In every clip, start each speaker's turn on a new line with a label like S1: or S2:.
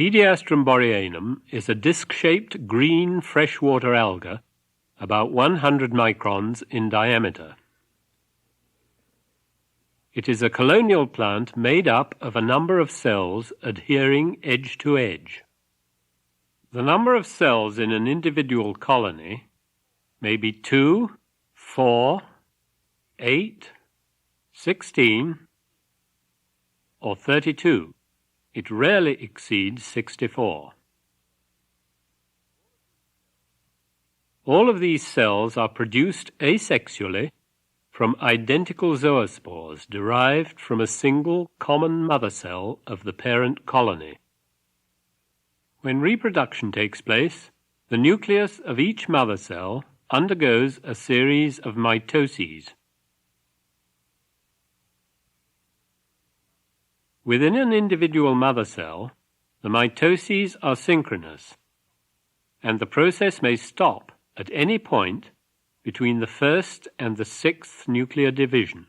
S1: Pediastrum boryanum is a disc-shaped green freshwater alga about 100 microns in diameter. It is a colonial plant made up of a number of cells adhering edge to edge. The number of cells in an individual colony may be 2, 4, 8, 16, or 32. It rarely exceeds 64. All of these cells are produced asexually from identical zoospores derived from a single common mother cell of the parent colony. When reproduction takes place, the nucleus of each mother cell undergoes a series of mitoses. Within an individual mother cell, the mitoses are synchronous, and the process may stop at any point between the first and the sixth nuclear division.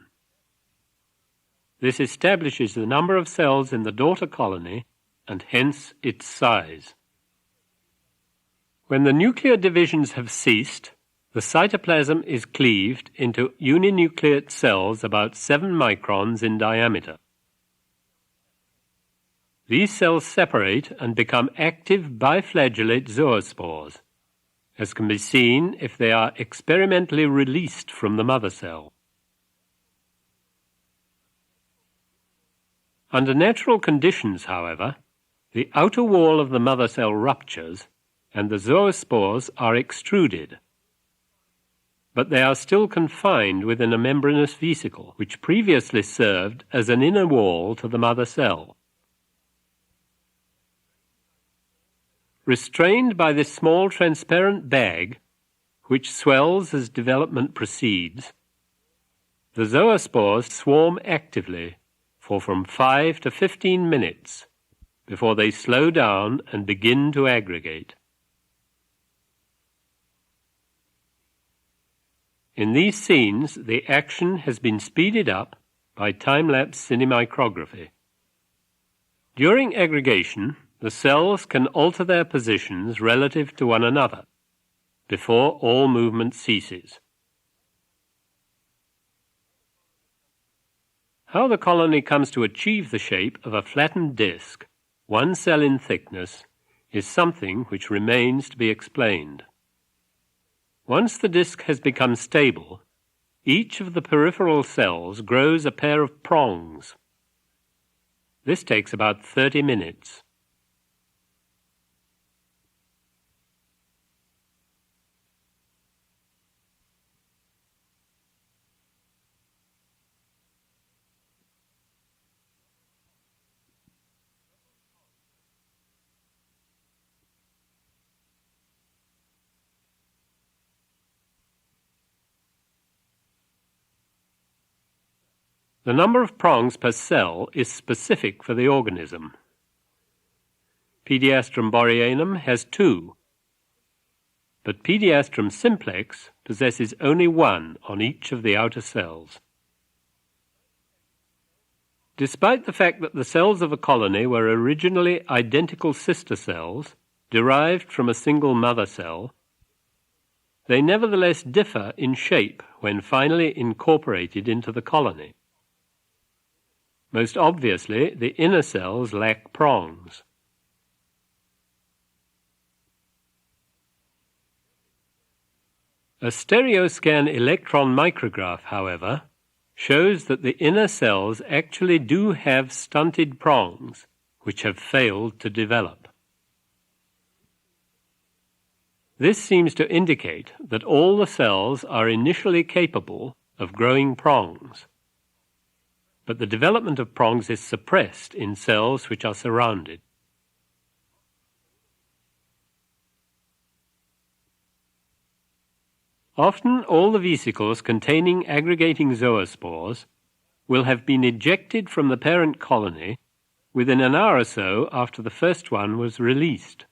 S1: This establishes the number of cells in the daughter colony and hence its size. When the nuclear divisions have ceased, the cytoplasm is cleaved into uninucleate cells about 7 microns in diameter. These cells separate and become active biflagellate zoospores, as can be seen if they are experimentally released from the mother cell. Under natural conditions, however, the outer wall of the mother cell ruptures and the zoospores are extruded, but they are still confined within a membranous vesicle, which previously served as an inner wall to the mother cell. Restrained by this small transparent bag, which swells as development proceeds, the zoospores swarm actively for from 5 to 15 minutes before they slow down and begin to aggregate. In these scenes, the action has been speeded up by time-lapse cinemicrography. During aggregation, the cells can alter their positions relative to one another before all movement ceases. How the colony comes to achieve the shape of a flattened disc, one cell in thickness, is something which remains to be explained. Once the disc has become stable, each of the peripheral cells grows a pair of prongs. This takes about 30 minutes. The number of prongs per cell is specific for the organism. Pediastrum boryanum has 2, but Pediastrum simplex possesses only 1 on each of the outer cells. Despite the fact that the cells of a colony were originally identical sister cells, derived from a single mother cell, they nevertheless differ in shape when finally incorporated into the colony. Most obviously, the inner cells lack prongs. A stereoscan electron micrograph, however, shows that the inner cells actually do have stunted prongs, which have failed to develop. This seems to indicate that all the cells are initially capable of growing prongs, but the development of prongs is suppressed in cells which are surrounded. Often all the vesicles containing aggregating zoospores will have been ejected from the parent colony within an hour or so after the first one was released.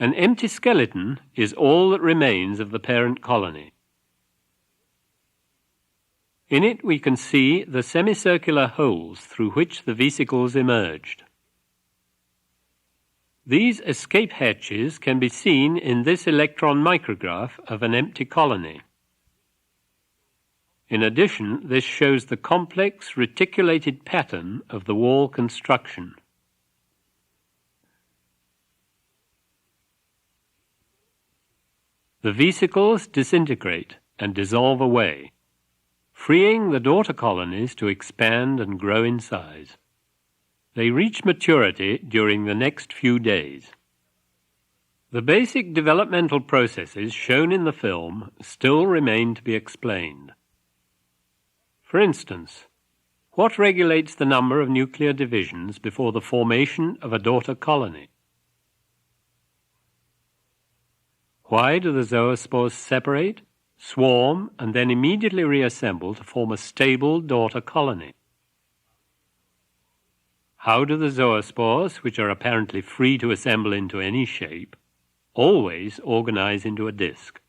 S1: An empty skeleton is all that remains of the parent colony. In it we can see the semicircular holes through which the vesicles emerged. These escape hatches can be seen in this electron micrograph of an empty colony. In addition, this shows the complex reticulated pattern of the wall construction. The vesicles disintegrate and dissolve away, freeing the daughter colonies to expand and grow in size. They reach maturity during the next few days. The basic developmental processes shown in the film still remain to be explained. For instance, what regulates the number of nuclear divisions before the formation of a daughter colony? Why do the zoospores separate, swarm, and then immediately reassemble to form a stable daughter colony? How do the zoospores, which are apparently free to assemble into any shape, always organize into a disc?